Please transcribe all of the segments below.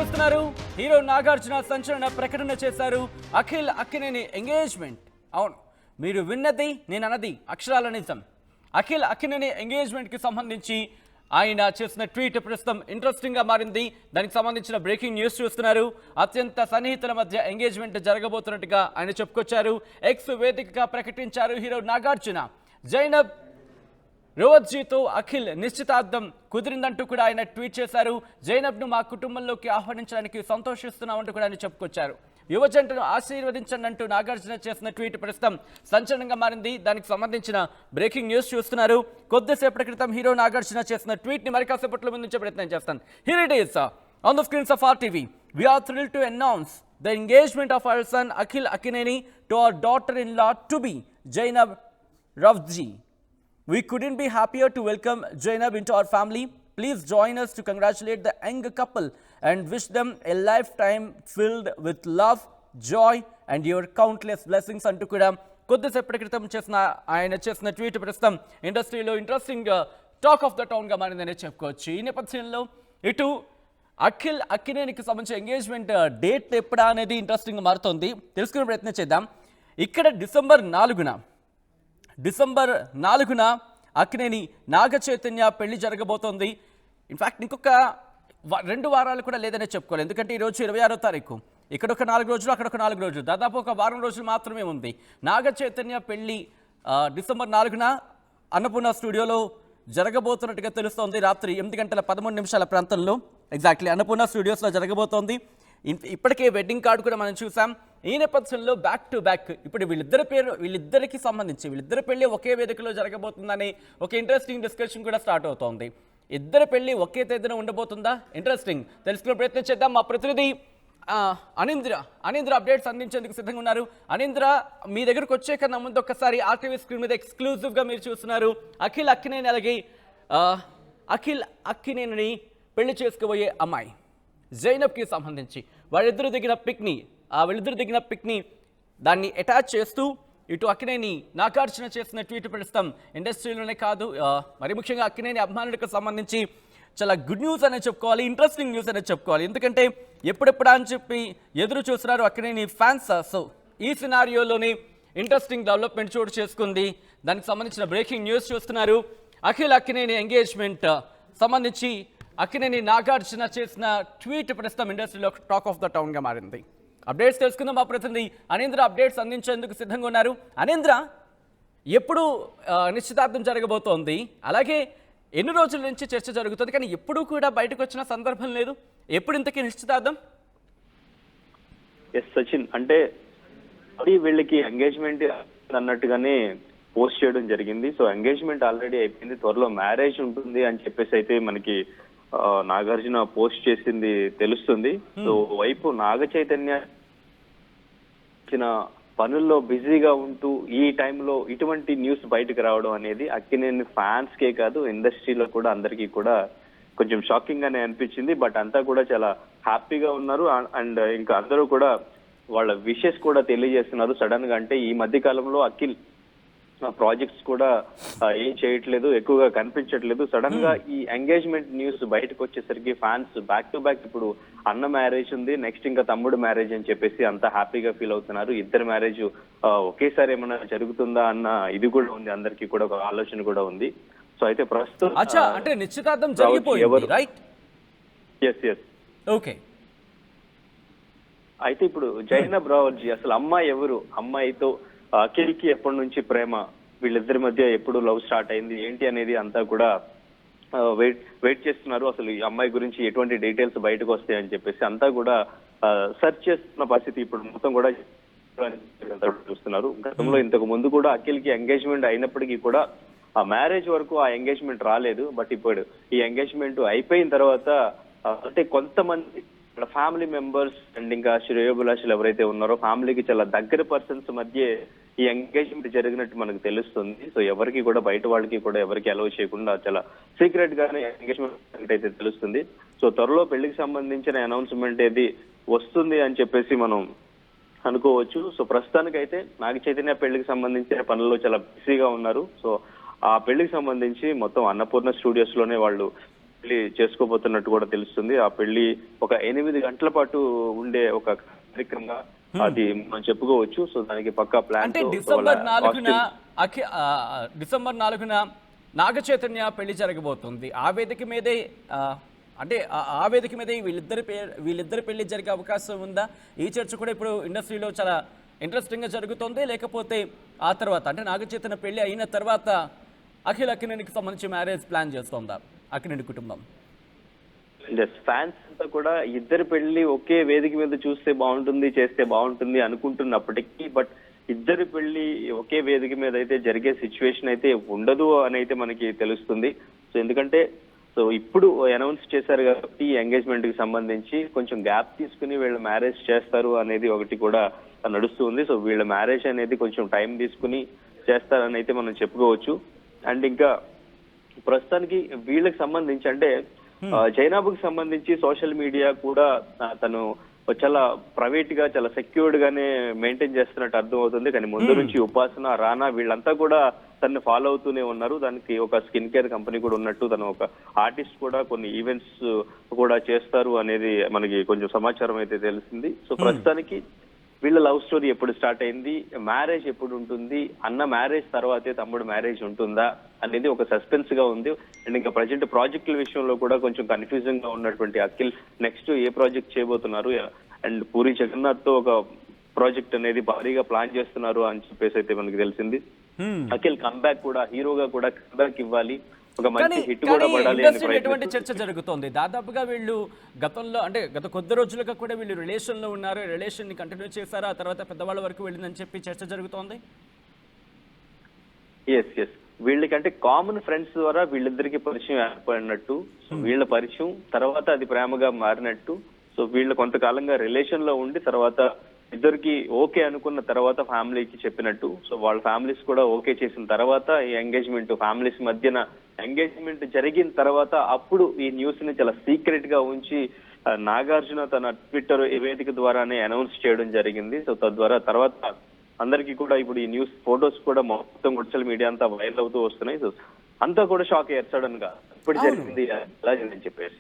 చూస్తున్నారు. హీరో నాగార్జున సంచలన ప్రకటన చేశారు. అఖిల్ అక్కినేని ఎంగేజ్మెంట్. అవును, మీరు విన్నది నేను అన్నది అక్షరాల నిజం. అఖిల్ అక్కినేని ఎంగేజ్మెంట్ కి సంబంధించి ఆయన చేసిన ట్వీట్ ప్రస్తుతం ఇంట్రెస్టింగ్ గా మారింది. దానికి సంబంధించిన బ్రేకింగ్ న్యూస్ చూస్తున్నారు. అత్యంత సన్నిహితుల మధ్య ఎంగేజ్మెంట్ జరగబోతున్నట్టుగా ఆయన చెప్పుకొచ్చారు. ఎక్స్ వేదికగా ప్రకటించారు హీరో నాగార్జున. జైనబ్ రోవత్జీతో అఖిల్ నిశ్చితార్థం కుదిరిందంటూ కూడా ఆయన ట్వీట్ చేశారు. జైనబ్ను మా కుటుంబంలోకి ఆహ్వానించడానికి సంతోషిస్తున్నామంటూ కూడా ఆయన చెప్పుకొచ్చారు. యువ జంటను ఆశీర్వదించండి అంటూ నాగార్జున చేసిన ట్వీట్ ప్రస్తుతం సంచలనంగా మారింది. దానికి సంబంధించిన బ్రేకింగ్ న్యూస్ చూస్తున్నారు. కొద్దిసేపటి క్రితం హీరో నాగార్జున చేసిన ట్వీట్ ని మరి కాసేపట్లో ముందుంచే ప్రయత్నం చేస్తాను. Here it is on the screens of RTV. We are thrilled to announce the engagement of our son Akhil Akkineni to our daughter-in-law to be Jainab Ravji. We couldn't be happier to welcome Jainab into our family. Please join us to congratulate the young couple and wish them a lifetime filled with love, joy and your countless blessings అంటూ కూడా కొద్దిసేపటి క్రితం ఆయన చేసిన tweet ప్రస్తుతం ఇండస్ట్రీలో interesting talk of the town గా మారిందనే చెప్పుకోవచ్చు. ఈ నేపథ్యంలో ఇటు అఖిల్ అక్కినేనికి సంబంధించిన ఎంగేజ్మెంట్ డేట్ ఎప్పుడా అనేది ఇంట్రెస్టింగ్ మారుతోంది. తెలుసుకునే ప్రయత్నం చేద్దాం. ఇక్కడ డిసెంబర్ 4న అక్కినేని నాగ చైతన్య పెళ్లి జరగబోతోంది. ఇన్ఫ్యాక్ట్ ఇంకొక 2 వారాలు కూడా లేదనే చెప్పుకోవాలి. ఎందుకంటే ఈరోజు 26వ తారీఖు. ఇక్కడ ఒక 4 రోజులు, అక్కడ ఒక 4 రోజులు, దాదాపు ఒక వారం రోజులు మాత్రమే ఉంది. నాగ చైతన్య పెళ్లి డిసెంబర్ 4న అన్నపూర్ణ స్టూడియోలో జరగబోతున్నట్టుగా తెలుస్తోంది. రాత్రి 8:13 ప్రాంతంలో ఎగ్జాక్ట్లీ అన్నపూర్ణ స్టూడియోస్లో జరగబోతోంది. ఇప్పటికే వెడ్డింగ్ కార్డు కూడా మనం చూసాం. ఈ నేపథ్యంలో బ్యాక్ టు బ్యాక్ ఇప్పుడు వీళ్ళిద్దరికి సంబంధించి వీళ్ళిద్దరి పెళ్లి ఒకే వేదికలో జరగబోతుందని ఒక ఇంట్రెస్టింగ్ డిస్కషన్ కూడా స్టార్ట్ అవుతోంది. ఇద్దరి పెళ్లి ఒకే తేదీన ఉండబోతుందా? ఇంట్రెస్టింగ్. తెలుసుకునే ప్రయత్నం చేద్దాం. మా ప్రతినిధి అనీంద్ర అప్డేట్స్ అందించేందుకు సిద్ధంగా ఉన్నారు. అనీంద్ర, మీ దగ్గరకు వచ్చే కన్నా ముందు ఒక్కసారి RTV స్క్రీన్ మీద ఎక్స్క్లూజివ్ గా మీరు చూస్తున్నారు. అఖిల్ అక్కినేని అలాగే అఖిల్ అక్కినేని పెళ్లి చేసుకోబోయే అమ్మాయి జైనబ్కి సంబంధించి వీళ్ళిద్దరు దిగిన పిక్ని దాన్ని అటాచ్ చేస్తూ ఇటు అక్కినేని నాగార్జున చేసిన ట్వీట్ ప్రస్తుతం ఇండస్ట్రీలోనే కాదు, మరి ముఖ్యంగా అక్కినేని అభిమానులకు సంబంధించి చాలా గుడ్ న్యూస్ అనే చెప్పుకోవాలి, ఇంట్రెస్టింగ్ న్యూస్ అనే చెప్పుకోవాలి. ఎందుకంటే ఎప్పుడెప్పుడా అని చెప్పి ఎదురు చూస్తున్నారు అక్కినేని ఫ్యాన్స్. సో ఈ సినారియోలోని ఇంట్రెస్టింగ్ డెవలప్మెంట్ చోటు చేసుకుంది. దానికి సంబంధించిన బ్రేకింగ్ న్యూస్ చూస్తున్నారు. అఖిల్ అక్కినేని ఎంగేజ్మెంట్ సంబంధించి అక్కినేని నాగార్జున చేసిన ట్వీట్ ప్రస్తుతం ఇండస్ట్రీలో టాక్ ఆఫ్ ద టౌన్ గా మారింది. అప్డేట్స్ తెలుసుకుందాం. మా ప్రతినిధి అనీంద్ర అప్డేట్స్ అందించేందుకు సిద్ధంగా ఉన్నారు. అనీంద్ర, ఎప్పుడు నిశ్చితార్థం జరగబోతోంది? అలాగే ఎన్ని రోజుల నుంచి చర్చ జరుగుతుంది, కానీ ఎప్పుడు కూడా బయటకు వచ్చిన సందర్భం లేదు. ఎప్పుడు ఇంతకీ నిశ్చితార్థం? ఎస్ సచిన్, అంటే వీళ్ళకి ఎంగేజ్మెంట్ అన్నట్టుగానే పోస్ట్ చేయడం జరిగింది. సో ఎంగేజ్మెంట్ ఆల్రెడీ అయిపోయింది, త్వరలో మ్యారేజ్ ఉంటుంది అని చెప్పేసి అయితే మనకి నాగార్జున పోస్ట్ చేసింది తెలుస్తుంది. సో వైపు నాగ చైతన్య పనుల్లో బిజీగా ఉంటూ ఈ టైంలో ఇటువంటి న్యూస్ బయటకు రావడం అనేది అక్కినేని ఫ్యాన్స్ కే కాదు, ఇండస్ట్రీలో కూడా అందరికీ కూడా కొంచెం షాకింగ్ గానే అనిపించింది. బట్ అంతా కూడా చాలా హ్యాపీగా ఉన్నారు. అండ్ ఇంకా అందరూ కూడా వాళ్ళ విషెస్ కూడా తెలియజేస్తున్నారు సడన్ గా. అంటే ఈ మధ్య కాలంలో అఖిల్ ప్రాజెక్ట్స్ కూడా ఏం చేయట్లేదు, ఎక్కువగా కనిపించట్లేదు. సడన్ గా ఈ ఎంగేజ్మెంట్ న్యూస్ బయటకు వచ్చేసరికి ఫ్యాన్స్ బ్యాక్ టు బ్యాక్ ఇప్పుడు అన్న మ్యారేజ్ ఉంది, నెక్స్ట్ ఇంకా తమ్ముడు మ్యారేజ్ అని చెప్పేసి అంతా హ్యాపీగా ఫీల్ అవుతున్నారు. ఇద్దరు మ్యారేజ్ ఒకేసారి ఏమైనా జరుగుతుందా అన్న ఇది కూడా ఉంది, అందరికీ కూడా ఒక ఆలోచన కూడా ఉంది. సో అయితే ప్రస్తుతం అంటే నిశ్చితార్థం జరిగిపోయింది, రైట్? ఎస్. ఓకే. అయితే ఇప్పుడు జైనబ్ రావర్జీ అసలు అమ్మాయి ఎవరు? అమ్మాయితో అఖిల్ కి ఎప్పటి నుంచి ప్రేమ, వీళ్ళిద్దరి మధ్య ఎప్పుడు లవ్ స్టార్ట్ అయింది ఏంటి అనేది అంతా కూడా వెయిట్ చేస్తున్నారు. అసలు ఈ అమ్మాయి గురించి ఎటువంటి డీటెయిల్స్ బయటకు వస్తాయని చెప్పేసి అంతా కూడా సెర్చ్ చేస్తున్న పరిస్థితి ఇప్పుడు మొత్తం కూడా చూస్తున్నారు. గతంలో ఇంతకు ముందు కూడా అఖిల్ కి ఎంగేజ్మెంట్ అయినప్పటికీ కూడా ఆ మ్యారేజ్ వరకు ఆ ఎంగేజ్మెంట్ రాలేదు. బట్ ఇప్పుడు ఈ ఎంగేజ్మెంట్ అయిపోయిన తర్వాత అంటే కొంతమంది ఫ్యామిలీ మెంబర్స్ అండ్ ఇంకా శ్రేయోభిలాషులు ఎవరైతే ఉన్నారో ఫ్యామిలీకి చాలా దగ్గర పర్సన్స్ మధ్య ఈ ఎంగేజ్మెంట్ జరిగినట్టు మనకు తెలుస్తుంది. సో ఎవరికి కూడా బయట వాళ్ళకి కూడా ఎవరికి అలౌ చేయకుండా చాలా సీక్రెట్ గానే ఎంగేజ్మెంట్ అయితే తెలుస్తుంది. సో త్వరలో పెళ్లికి సంబంధించిన అనౌన్స్మెంట్ ఏది వస్తుంది అని చెప్పేసి మనం అనుకోవచ్చు. సో ప్రస్తుతానికైతే నాగ చైతన్య పెళ్లికి సంబంధించిన పనుల్లో చాలా బిజీగా ఉన్నారు. సో ఆ పెళ్లికి సంబంధించి మొత్తం అన్నపూర్ణ స్టూడియోస్ లోనే వాళ్ళు పెళ్లి చేసుకోబోతున్నట్టు కూడా తెలుస్తుంది. ఆ పెళ్లి ఒక 8 గంటల పాటు ఉండే ఒక కార్యక్రమంగా అది మనం చెప్పుకోవచ్చు. సో దానికి పక్కా ప్లాన్ అంటే డిసెంబర్ 4న నాగ చైతన్య పెళ్లి జరగబోతుంది. ఆ వేదిక మీదే అంటే ఆ వేదిక మీదే వీళ్ళిద్దరి పెళ్లి జరిగే అవకాశం ఉందా? ఈ చర్చ కూడా ఇప్పుడు ఇండస్ట్రీలో చాలా ఇంట్రెస్టింగ్ గా జరుగుతుంది. లేకపోతే ఆ తర్వాత అంటే నాగ చైతన్య పెళ్లి అయిన తర్వాత అఖిల్ అక్కినేనికి సంబంధించి మ్యారేజ్ ప్లాన్ చేస్తోందా అక్కినేని కుటుంబం? ఫ్యాన్స్ అంతా కూడా ఇద్దరి పెళ్లి ఒకే వేదిక మీద చూస్తే బాగుంటుంది, చేస్తే బాగుంటుంది అనుకుంటున్నప్పటికీ బట్ ఇద్దరి పెళ్లి ఒకే వేదిక మీద అయితే జరిగే సిచ్యువేషన్ అయితే ఉండదు అని అయితే మనకి తెలుస్తుంది. సో ఎందుకంటే ఇప్పుడు అనౌన్స్ చేశారు కాబట్టి ఎంగేజ్మెంట్ కి సంబంధించి కొంచెం గ్యాప్ తీసుకుని వీళ్ళు మ్యారేజ్ చేస్తారు అనేది ఒకటి కూడా నడుస్తుంది. సో వీళ్ళ మ్యారేజ్ అనేది కొంచెం టైం తీసుకుని చేస్తారని అయితే మనం చెప్పుకోవచ్చు. అండ్ ఇంకా ప్రస్తుతానికి వీళ్ళకి సంబంధించి అంటే జైనాబ్కి సంబంధించి సోషల్ మీడియా కూడా తను చాలా ప్రైవేట్ గా చాలా సెక్యూర్డ్ గానే మెయింటైన్ చేస్తున్నట్టు అర్థం అవుతుంది. కానీ ముందు నుంచి ఉపాసన, రానా వీళ్ళంతా కూడా తనని ఫాలో అవుతూనే ఉన్నారు. దానికి ఒక స్కిన్ కేర్ కంపెనీ కూడా ఉన్నట్టు, తను ఒక ఆర్టిస్ట్ కూడా కొన్ని ఈవెంట్స్ కూడా చేస్తారు అనేది మనకి కొంచెం సమాచారం అయితే తెలిసింది. సో ప్రస్తుతానికి వీళ్ళ లవ్ స్టోరీ ఎప్పుడు స్టార్ట్ అయింది, మ్యారేజ్ ఎప్పుడు ఉంటుంది, అన్న మ్యారేజ్ తర్వాతే తమ్ముడు మ్యారేజ్ ఉంటుందా అనేది ఒక సస్పెన్స్ గా ఉంది. అండ్ ఇంకా ప్రజెంట్ ప్రాజెక్టుల విషయంలో కూడా కొంచెం కన్ఫ్యూజింగ్ గా ఉన్నటువంటి అఖిల్ నెక్స్ట్ ఏ ప్రాజెక్ట్ చేయబోతున్నారు అండ్ పూరి జగన్నాథ్ తో ఒక ప్రాజెక్ట్ అనేది భారీగా ప్లాన్ చేస్తున్నారు అని చెప్పేసి అయితే మనకి తెలిసింది. అఖిల్ కంబ్యాక్ కూడా హీరోగా కూడా కంబ్యాక్ ఇవ్వాలి, ఒక మంచి హిట్ కూడా పడాలి అని ఎటువంటి చర్చ జరుగుతోంది. దాదాపుగా వీళ్ళు గతంలో అంటే గత కొద్ది రోజులుగా కూడా వీళ్ళు రిలేషన్ లో ఉన్నారు, రిలేషన్ ని కంటిన్యూ చేశారు, ఆ తర్వాత పెద్దవాళ్ళ వరకు వెళ్ళిందని చెప్పి చర్చ జరుగుతోంది. ఎస్ వీళ్ళకంటే కామన్ ఫ్రెండ్స్ ద్వారా వీళ్ళిద్దరికి పరిచయం ఏర్పడినట్టు, వీళ్ళ పరిచయం తర్వాత అది ప్రేమగా మారినట్టు. సో వీళ్ళు కొంతకాలంగా రిలేషన్ లో ఉండి తర్వాత ఇద్దరికి ఓకే అనుకున్న తర్వాత ఫ్యామిలీకి చెప్పినట్టు. సో వాళ్ళ ఫ్యామిలీస్ కూడా ఓకే చేసిన తర్వాత ఈ ఎంగేజ్మెంట్ ఫ్యామిలీస్ మధ్యన ఎంగేజ్మెంట్ జరిగిన తర్వాత అప్పుడు ఈ న్యూస్ ని చాలా సీక్రెట్ గా ఉంచి నాగార్జున తన ట్విట్టర్ వేదిక ద్వారానే అనౌన్స్ చేయడం జరిగింది. సో తద్వారా తర్వాత అందరికీ కూడా ఇప్పుడు ఈ న్యూస్ ఫొటోస్ కూడా మొత్తం సోషల్ మీడియా అంతా వైరల్ అవుతూ వస్తున్నాయి. సో అంతా కూడా షాక్ అయ్యారు సడన్ గా ఇప్పుడు జరిగింది ఎలా జరిగిందని చెప్పేసి.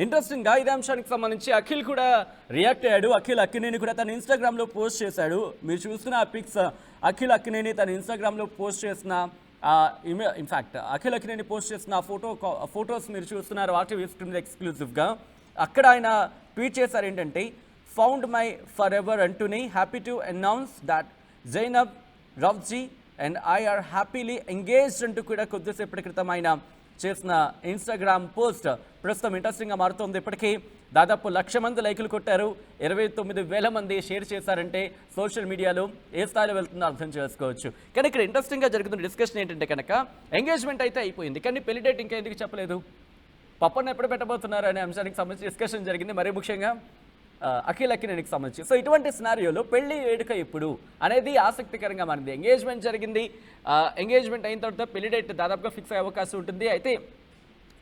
ఇంట్రెస్టింగ్ గా ఇదే అంశానికి సంబంధించి అఖిల్ కూడా రియాక్ట్ అయ్యాడు. అఖిల్ అక్కినేని కూడా తన ఇన్స్టాగ్రామ్ లో పోస్ట్ చేశాడు. మీరు చూస్తున్న ఆ పిక్స్ అఖిల్ అక్కినేని తన ఇన్స్టాగ్రామ్ లో పోస్ట్ చేసిన ఇన్ఫాక్ట్ అఖిల్ అక్కినేని పోస్ట్ చేసిన ఫోటోస్ మీరు చూస్తున్నారు ఆర్టీవీ మీద ఎక్స్క్లూజివ్ గా. అక్కడ ఆయన ట్వీట్ చేశారు ఏంటంటే, ఫౌండ్ మై ఫర్ ఎవర్ అంటూని, happy to announce that Zainab, Ravdjee and I are happily engaged అంటూ కూడా కొద్దిసేపటి క్రితం ఆయన చేసిన ఇన్స్టాగ్రామ్ పోస్ట్ ప్రస్తుతం ఇంట్రెస్టింగ్గా మారుతోంది. ఇప్పటికీ దాదాపు 1,00,000 మంది లైకులు కొట్టారు, 29,000 మంది షేర్ చేశారంటే సోషల్ మీడియాలో ఏ స్థాయిలో వెళ్తుందో అర్థం చేసుకోవచ్చు. కానీ ఇక్కడ ఇంట్రెస్టింగ్గా జరుగుతున్న డిస్కషన్ ఏంటంటే కనుక ఎంగేజ్మెంట్ అయితే అయిపోయింది, కానీ పెళ్లి డేట్ ఇంకా ఎందుకు చెప్పలేదు, పప్పన్న ఎప్పుడు పెట్టబోతున్నారు అనే అంశానికి సంబంధించి డిస్కషన్ జరిగింది. మరీ ముఖ్యంగా అఖిల్ అక్కినేనికి సంబంధించి. సో ఇటువంటి సినారియోలో పెళ్లి వేడుక ఎప్పుడు అనేది ఆసక్తికరంగా మారింది. ఎంగేజ్మెంట్ జరిగింది, ఎంగేజ్మెంట్ అయిన తర్వాత పెళ్లి డేట్ దాదాపుగా ఫిక్స్ అయ్యే అవకాశం ఉంటుంది. అయితే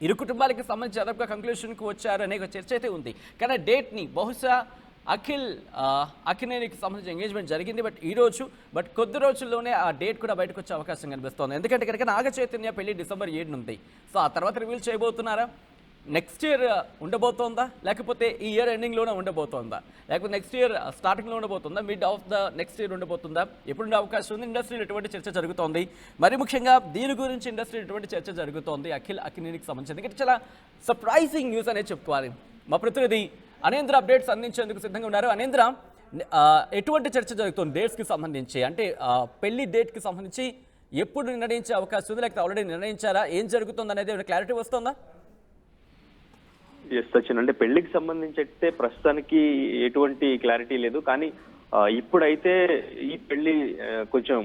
ఇరు కుటుంబాలకి సంబంధించి దాదాపుగా కంక్లూషన్కి వచ్చారు అనే ఒక చర్చ అయితే ఉంది. కానీ డేట్ని బహుశా అక్కినేనికి సంబంధించి ఎంగేజ్మెంట్ జరిగింది బట్ కొద్ది రోజుల్లోనే ఆ డేట్ కూడా బయటకు వచ్చే అవకాశం కనిపిస్తోంది. ఎందుకంటే కనుక నాగ చైతన్య పెళ్లి డిసెంబర్ 7 ఉంది. సో ఆ తర్వాత రివీల్ చేయబోతున్నారా, నెక్స్ట్ ఇయర్ ఉండబోతోందా, లేకపోతే ఈ ఇయర్ ఎండింగ్లోనే ఉండబోతోందా, లేకపోతే నెక్స్ట్ ఇయర్ స్టార్టింగ్లో ఉండబోతుందా, mid of the next year ఉండబోతుందా, ఎప్పుడు ఉండే అవకాశం ఉంది? ఇండస్ట్రీలో ఎటువంటి చర్చ జరుగుతోంది, మరి ముఖ్యంగా దీని గురించి ఇండస్ట్రీలో ఎటువంటి చర్చ జరుగుతోంది అఖిల్ అక్కినేనికి సంబంధించి? ఎందుకంటే చాలా సర్ప్రైజింగ్ న్యూస్ అనేది చెప్పుకోవాలి. మా ప్రతినిధి అనేంద్ర అప్డేట్స్ అందించేందుకు సిద్ధంగా ఉన్నారు. అనేంద్ర, ఎటువంటి చర్చ జరుగుతుంది డేట్స్కి సంబంధించి? అంటే పెళ్లి డేట్కి సంబంధించి ఎప్పుడు నిర్ణయించే అవకాశం ఉంది, లేకపోతే ఆల్రెడీ నిర్ణయించారా, ఏం జరుగుతుంది అనేది క్లారిటీ వస్తుందా? సచిన్, అంటే పెళ్లికి సంబంధించి అయితే ప్రస్తుతానికి ఎటువంటి క్లారిటీ లేదు. కానీ ఇప్పుడైతే ఈ పెళ్లి కొంచెం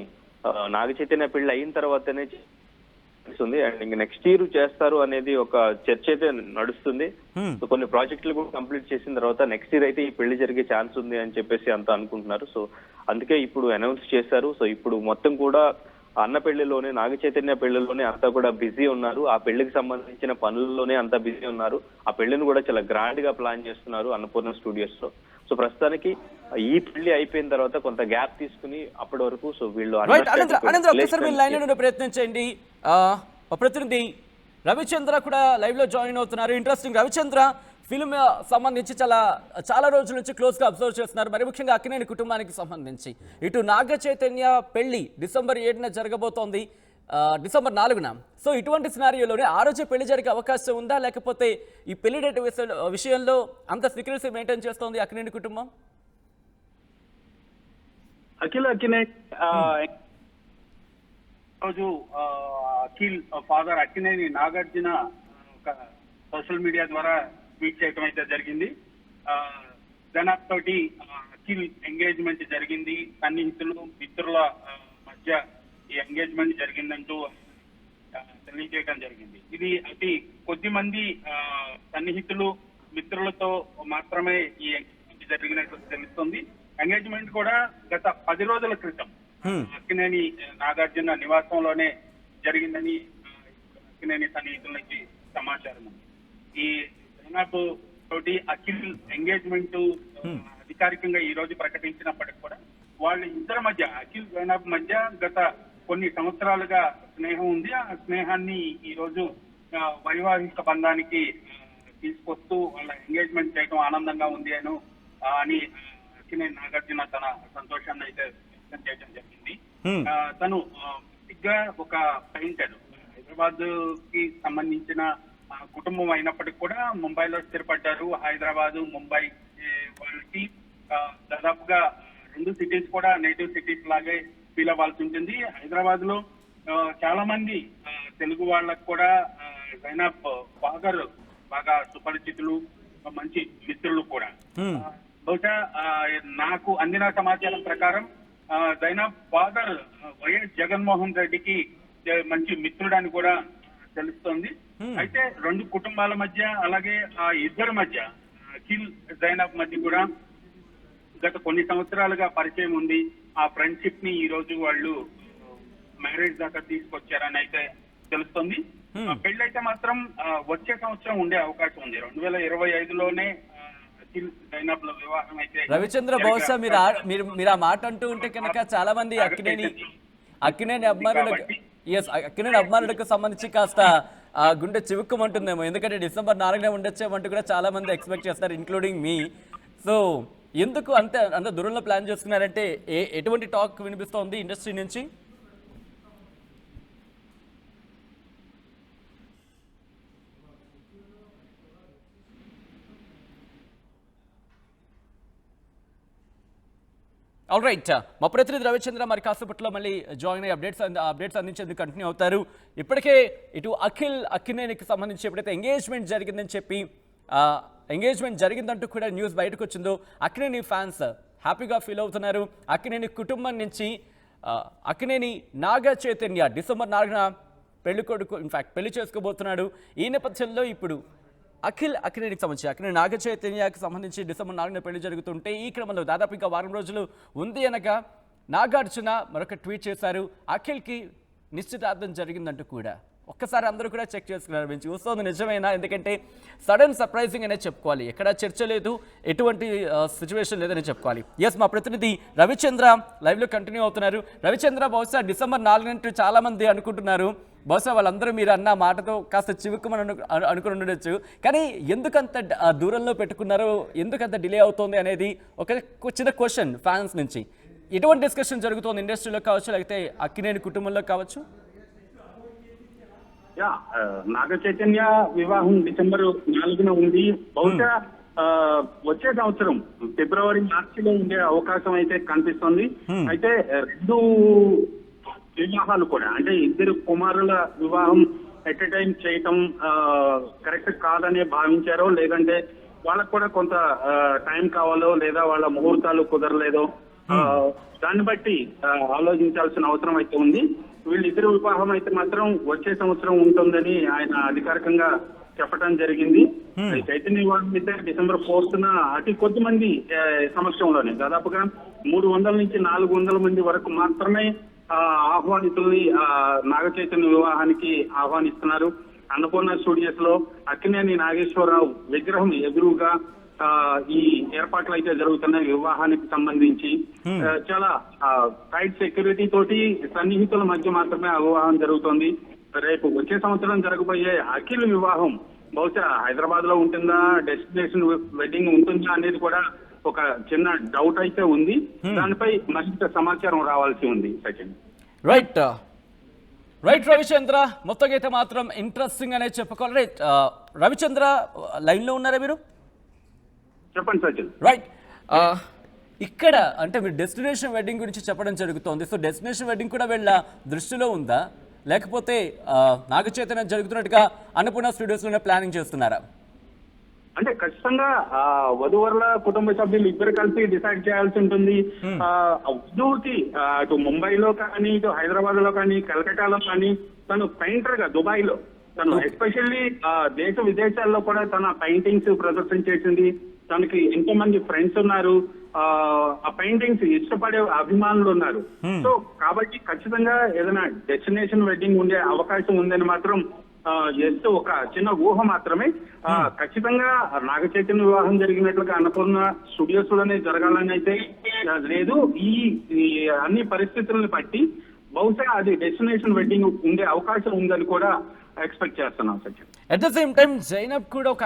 నాగ చైతన్య పెళ్లి అయిన తర్వాతనే ఉంది. అండ్ ఇంకా నెక్స్ట్ ఇయర్ చేస్తారు అనేది ఒక చర్చ అయితే నడుస్తుంది. కొన్ని ప్రాజెక్టులు కూడా కంప్లీట్ చేసిన తర్వాత నెక్స్ట్ ఇయర్ అయితే ఈ పెళ్లి జరిగే ఛాన్స్ ఉంది అని చెప్పేసి అంతా అనుకుంటున్నారు. సో అందుకే ఇప్పుడు అనౌన్స్ చేశారు. సో ఇప్పుడు మొత్తం కూడా అన్న పెళ్లిలోనే, నాగ చైతన్య పెళ్లిలోనే అంతా కూడా బిజీ ఉన్నారు. ఆ పెళ్లికి సంబంధించిన పనుల్లోనే అంతా బిజీ ఉన్నారు. ఆ పెళ్లిని కూడా చాలా గ్రాండ్ గా ప్లాన్ చేస్తున్నారు అన్నపూర్ణ స్టూడియోస్ లో. సో ప్రస్తుతానికి ఈ పెళ్లి అయిపోయిన తర్వాత కొంత గ్యాప్ తీసుకుని అప్పటి వరకు సో వీళ్ళు ప్రయత్నం చేయండి. ప్రతినిధి రవిచంద్ర కూడా లైవ్ లో జాయిన్ అవుతున్నారు. ఇంట్రెస్టింగ్. రవిచంద్ర, ఫిల్మ్ సంబంధించి చాలా రోజుల నుంచి క్లోజ్గా అబ్జర్వ్ చేస్తున్నారు. మరి ముఖ్యంగా అక్కినేని కుటుంబానికి సంబంధించి ఇటు నాగ చైతన్య పెళ్లి డిసెంబర్ 7న జరగబోతోంది, డిసెంబర్ 4న. సో ఇటువంటి సినారియోలోనే ఆ రోజే పెళ్లి జరిగే అవకాశం ఉందా, లేకపోతే ఈ పెళ్లి డేట్ విషయంలో అంత సీక్రెసీ మెయింటైన్ చేస్తోంది అక్కినేని కుటుంబం? అఖిలేని రోజు అఖిల్ ఫాదర్ అక్కినేని నాగార్జున ఒక సోషల్ మీడియా ద్వారా ట్వీట్ చేయడం అయితే జరిగింది. జనాబ్ తోటి అఖిల్ ఎంగేజ్మెంట్ జరిగింది, సన్నిహితులు మిత్రుల మధ్య ఈ ఎంగేజ్మెంట్ జరిగిందంటూ తెలియజేయడం జరిగింది. ఇది అతి కొద్ది మంది సన్నిహితులు మిత్రులతో మాత్రమే ఈ ఎంగేజ్మెంట్ జరిగినట్టు తెలుస్తుంది. ఎంగేజ్మెంట్ కూడా గత 10 రోజుల క్రితం అక్కినేని నాగార్జున నివాసంలోనే జరిగిందని అక్కినేని సన్నిహితుల నుంచి సమాచారం ఉంది. ఈ జనాబ్ తోటి అఖిల్ ఎంగేజ్మెంట్ అధికారికంగా ఈ రోజు ప్రకటించినప్పటికీ కూడా వాళ్ళ ఇద్దరి మధ్య అఖిల్ జనాబ్ మధ్య గత కొన్ని సంవత్సరాలుగా స్నేహం ఉంది. ఆ స్నేహాన్ని ఈ రోజు వైవాహిక బంధానికి తీసుకొస్తూ వాళ్ళ ఎంగేజ్మెంట్ చేయడం ఆనందంగా ఉంది అని అక్కినేని నాగార్జున తన సంతోషాన్ని అయితే వ్యక్తం చేయడం జరిగింది. తను ఒక పెయింటర్, హైదరాబాద్ కి సంబంధించిన కుటుంబం అయినప్పటికీ కూడా ముంబైలో స్థిరపడ్డారు. హైదరాబాద్ ముంబై వాళ్ళకి దాదాపుగా 2 సిటీస్ కూడా నేటివ్ సిటీస్ లాగే ఫీల్ అవ్వాల్సి ఉంటుంది. హైదరాబాద్ లో చాలా మంది తెలుగు వాళ్ళకు కూడా జైనబ్ ఫాదర్ బాగా సుపరిచితులు, మంచి మిత్రులు కూడా. బహుశా నాకు అందిన సమాచారం ప్రకారం జైనబ్ ఫాదర్ వైఎస్ జగన్మోహన్ రెడ్డికి మంచి మిత్రుడని కూడా తెలుస్తోంది. అయితే 2 కుటుంబాల మధ్య అలాగే ఆ ఇద్దరి మధ్య అఖిల్ జైనబ్ మధ్య కూడా గత కొన్ని సంవత్సరాలుగా పరిచయం ఉంది. ఆ ఫ్రెండ్షిప్ ని ఈ రోజు వాళ్ళు మ్యారేజ్ దాకా తీసుకొచ్చారని అయితే తెలుస్తుంది. పెళ్ళైతే మాత్రం వచ్చే సంవత్సరం ఉండే అవకాశం ఉంది. 2025లోనే అఖిల్ జైనబ్ లో వివాహం అయితే. రవిచంద్ర, బహుశా మీరు ఆ మాట అంటూ ఉంటే కనుక చాలా మంది అక్కినేని అభిమానులకు సంబంధించి కాస్త గుండె చివుక్కుమంటుందేమో. ఎందుకంటే డిసెంబర్ 4న ఉండొచ్చేమంటూ కూడా చాలా మంది ఎక్స్పెక్ట్ చేస్తారు, ఇంక్లూడింగ్ మీ. సో ఎందుకు అంత దూరంలో ప్లాన్ చేస్తున్నారంటే ఎటువంటి టాక్ వినిపిస్తోంది ఇండస్ట్రీ నుంచి? ఆల్ రైట్, మా ప్రతినిధి రవిచంద్ర మరి కాసేపట్లో మళ్ళీ జాయిన్ అయ్యి అప్డేట్స్ అందించేందుకు కంటిన్యూ అవుతారు. ఇప్పటికే ఇటు అక్కినేనికి సంబంధించి ఎప్పుడైతే ఎంగేజ్మెంట్ జరిగిందని చెప్పి ఎంగేజ్మెంట్ జరిగిందంటూ కూడా న్యూస్ బయటకు వచ్చిందో అక్కినేని ఫ్యాన్స్ హ్యాపీగా ఫీల్ అవుతున్నారు. అక్కినేని కుటుంబం నుంచి అక్కినేని నాగ చైతన్య డిసెంబర్ 4న పెళ్లి చేసుకోబోతున్నాడు. ఈ నేపథ్యంలో ఇప్పుడు అక్కినేనికి సంబంధించి అక్కినేని నాగ చైతన్యకి సంబంధించి డిసెంబర్ 4న పెళ్లి జరుగుతుంటే ఈ క్రమంలో దాదాపు ఇంకా వారం రోజులు ఉంది అనగా నాగార్జున మరొక ట్వీట్ చేశారు. అఖిల్కి నిశ్చితార్థం జరిగిందంటూ కూడా ఒక్కసారి అందరూ కూడా చెక్ చేసుకున్నారు. మేము చూస్తుంది నిజమేనా? ఎందుకంటే సడన్ సర్ప్రైజింగ్ అనే చెప్పుకోవాలి, ఎక్కడ చర్చ లేదు, ఎటువంటి సిచ్యువేషన్ లేదని చెప్పుకోవాలి. ఎస్, మా ప్రతినిధి రవిచంద్ర లైవ్లో కంటిన్యూ అవుతున్నారు. రవిచంద్ర, బహుశా డిసెంబర్ 4 చాలా మంది అనుకుంటున్నారు. బహుశా వాళ్ళందరూ మీరు అన్న మాటతో కాస్త చివుక్కుమని అనుకుని ఉండొచ్చు. కానీ ఎందుకంత దూరంలో పెట్టుకున్నారో, ఎందుకంత డిలే అవుతోంది అనేది ఒక చిన్న క్వశ్చన్ ఫ్యాన్స్ నుంచి. ఎటువంటి డిస్కషన్ జరుగుతోంది ఇండస్ట్రీలో కావచ్చు, లేకపోతే అక్కినేని కుటుంబంలో కావచ్చు? నాగ చైతన్య వివాహం డిసెంబర్ 4న ఉంది. బహుశా వచ్చే సంవత్సరం ఫిబ్రవరి మార్చిలో ఉండే అవకాశం అయితే కనిపిస్తుంది. అయితే 2 వివాహాలు కూడా, అంటే ఇద్దరు కుమారుల వివాహం ఎట్ ఎ టైం చేయటం కరెక్ట్ కాదనే భావించారో, లేదంటే వాళ్ళకు కూడా కొంత టైం కావాలో, లేదా వాళ్ళ ముహూర్తాలు కుదరలేదో దాన్ని బట్టి ఆలోచించాల్సిన అవసరం అయితే ఉంది. వీళ్ళిద్దరు వివాహం అయితే మాత్రం వచ్చే సంవత్సరం ఉంటుందని ఆయన అధికారికంగా చెప్పడం జరిగింది. చైతన్య వివాహం అయితే డిసెంబర్ 4న అతి కొద్ది మంది సమక్షంలోనే దాదాపుగా 300 నుంచి 400 మంది వరకు మాత్రమే ఆహ్వానితుల్ని నాగ చైతన్య వివాహానికి ఆహ్వానిస్తున్నారు. అన్నపూర్ణ స్టూడియోస్ లో అక్కినేని నాగేశ్వరరావు విగ్రహం ఎదురుగా ఈ ఏర్పాట్లు అయితే జరుగుతున్నాయి. వివాహానికి సంబంధించి చాలా టైట్ సెక్యూరిటీ తోటి సన్నిహితుల మధ్య మాత్రమే ఆ వివాహం జరుగుతోంది. రేపు వచ్చే సంవత్సరం జరగబోయే అఖిల్ వివాహం బహుశా హైదరాబాద్ లో ఉంటుందా, డెస్టినేషన్ వెడ్డింగ్ ఉంటుందా అనేది కూడా ఒక చిన్న డౌట్ అయితే ఉంది. దానిపై మరింత సమాచారం రావాల్సి ఉంది. సచిన్ రైట్ రవిచంద్ర, మొత్తం అయితే మాత్రం ఇంట్రెస్టింగ్ అనే చెప్పుకోవాలి. రైట్ రవిచంద్ర, లైన్లో ఉన్నారా మీరు? చెప్పండి సచిన్. రైట్, ఇక్కడ అంటే మీరు డెస్టినేషన్ వెడ్డింగ్ గురించి చెప్పడం జరుగుతోంది. సో డెస్టినేషన్ వెడ్డింగ్ కూడా వీళ్ళ దృష్టిలో ఉందా, లేకపోతే నాగ చైతన్య జరుగుతున్నట్టుగా అన్నపూర్ణ స్టూడియోస్లోనే ప్లానింగ్ చేస్తున్నారా? అంటే ఖచ్చితంగా వధువరుల కుటుంబ సభ్యులు ఇద్దరు కలిసి డిసైడ్ చేయాల్సి ఉంటుంది. వధువుకి అటు ముంబైలో కానీ, ఇటు హైదరాబాద్ లో కానీ, కలకటాలో కానీ తను పెయింటర్ గా దుబాయ్ లో తను ఎస్పెషల్లీ దేశ విదేశాల్లో కూడా తన పెయింటింగ్స్ ప్రదర్శించేసింది. తనకి ఎంతో మంది ఫ్రెండ్స్ ఉన్నారు, ఆ పెయింటింగ్స్ ఇష్టపడే అభిమానులు ఉన్నారు. సో కాబట్టి ఖచ్చితంగా ఏదైనా డెస్టినేషన్ వెడ్డింగ్ ఉండే అవకాశం ఉందని మాత్రం జస్ట్ ఒక చిన్న ఊహ మాత్రమే. ఖచ్చితంగా నాగ చైతన్య వివాహం జరిగినట్లుగా అన్నపూర్ణ స్టూడియోస్ లోనే జరగాలని అయితే లేదు. ఈ అన్ని పరిస్థితులను బట్టి బహుశా అది డెస్టినేషన్ వెడ్డింగ్ ఉండే అవకాశం ఉందని కూడా ఎక్స్పెక్ట్ చేస్తున్నాం Sachin. At the same time Zainab కూడా ఒక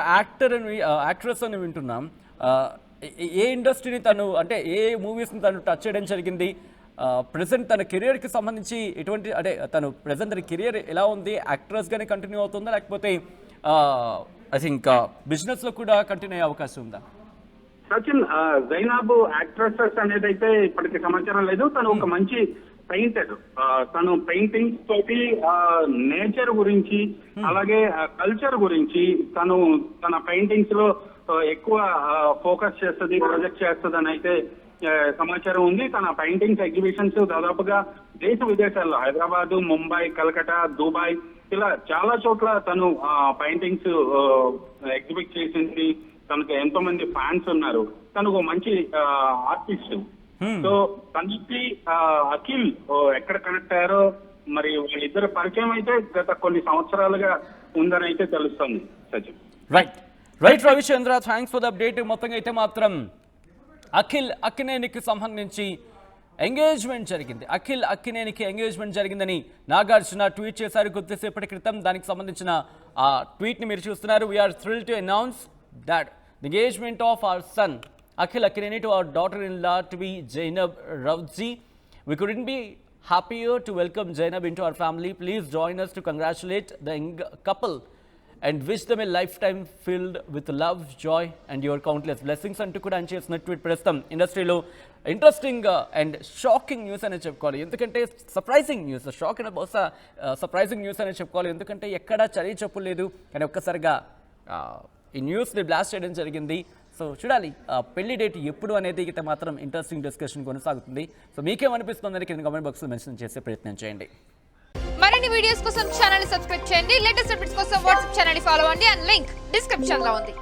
యాక్ట్రెస్ అని వింటున్నాం. ఏ ఇండస్ట్రీని తను, అంటే ఏ మూవీస్ని తను టచ్ చేయడం జరిగింది? ప్రెసెంట్ తన కెరియర్కి సంబంధించి ఎటువంటి, అంటే తను ప్రెసెంట్ తన కెరియర్ ఎలా ఉంది? యాక్ట్రెస్గానే కంటిన్యూ అవుతుందా, లేకపోతే ఐ థింక్ బిజినెస్లో కూడా కంటిన్యూ అయ్యే అవకాశం ఉందా? సచిన్, జైనాబ్ యాక్ట్రెసెస్ అనేది అయితే ఇప్పటికి సమాచారం లేదు. తను ఒక మంచి పెయింటర్. తను పెయింటింగ్స్ తోటి నేచర్ గురించి అలాగే కల్చర్ గురించి తను తన పెయింటింగ్స్ లో ఎక్కువ ఫోకస్ చేస్తుంది, ప్రొజెక్ట్ చేస్తుంది అని అయితే సమాచారం ఉంది. తన పెయింటింగ్స్ ఎగ్జిబిషన్స్ దాదాపుగా దేశ విదేశాల్లో హైదరాబాద్, ముంబై, కలకటా, దుబాయ్ ఇలా చాలా చోట్ల తను పెయింటింగ్స్ ఎగ్జిబిట్ చేసింది. తనకు ఎంతో మంది ఫ్యాన్స్ ఉన్నారు. తను ఒక మంచి ఆర్టిస్ట్. సో తనకి అఖిల్ ఎక్కడ కనెక్ట్ అయ్యారో మరి వాళ్ళిద్దరు పరిచయం అయితే గత కొన్ని సంవత్సరాలుగా ఉందని అయితే తెలుస్తుంది Sachin. Right Ravichandra, thanks for the update. మొత్తంగా అయితే మాత్రం అఖిల్ అక్కినేనికి సంబంధించి ఎంగేజ్మెంట్ జరిగింది. అఖిల్ అక్కినేనికి ఎంగేజ్మెంట్ జరిగిందని నాగార్జున ట్వీట్ చేశారు కొద్దిసేపటి క్రితం. దానికి సంబంధించిన ఆ ట్వీట్ని మీరు చూస్తున్నారు. We're thrilled to announce that the engagement of our son Akhil Akkineni to our daughter-in-law to be Zainab Ravji. We couldn't be happier to welcome Zainab into our family. Please join us to congratulate the couple and wish them a lifetime filled with love, joy and your countless blessings. అంటూ కూడా ఆయన చేసిన tweet ప్రస్తుతం ఇండస్ట్రీలో interesting and shocking news అనేది చెప్పుకోవాలి. ఎందుకంటే surprising news, shock అయిన బహుశా సర్ప్రైజింగ్ న్యూస్ అనేది చెప్పుకోవాలి. ఎందుకంటే ఎక్కడా చర్య చెప్పు లేదు, కానీ ఒక్కసారిగా ఈ న్యూస్ని బ్లాస్ట్ చేయడం జరిగింది. సో చూడాలి పెళ్లి డేట్ ఎప్పుడు అనేది అయితే మాత్రం ఇంట్రెస్టింగ్ డిస్కషన్ కొనసాగుతుంది. సో మీకేమనిపిస్తుంది కింద కామెంట్ బాక్స్లో మెన్షన్ చేసే ప్రయత్నం చేయండి. మరిన్ని వీడియోస్ కోసం ఛానల్ సబ్స్క్రైబ్ చేయండి. లేటెస్ట్ అప్డేట్స్ కోసం వాట్సాప్ ఛానల్ ఫాలో అవ్వండి. అండ్ లింక్ డిస్క్రిప్షన్ లో ఉంది.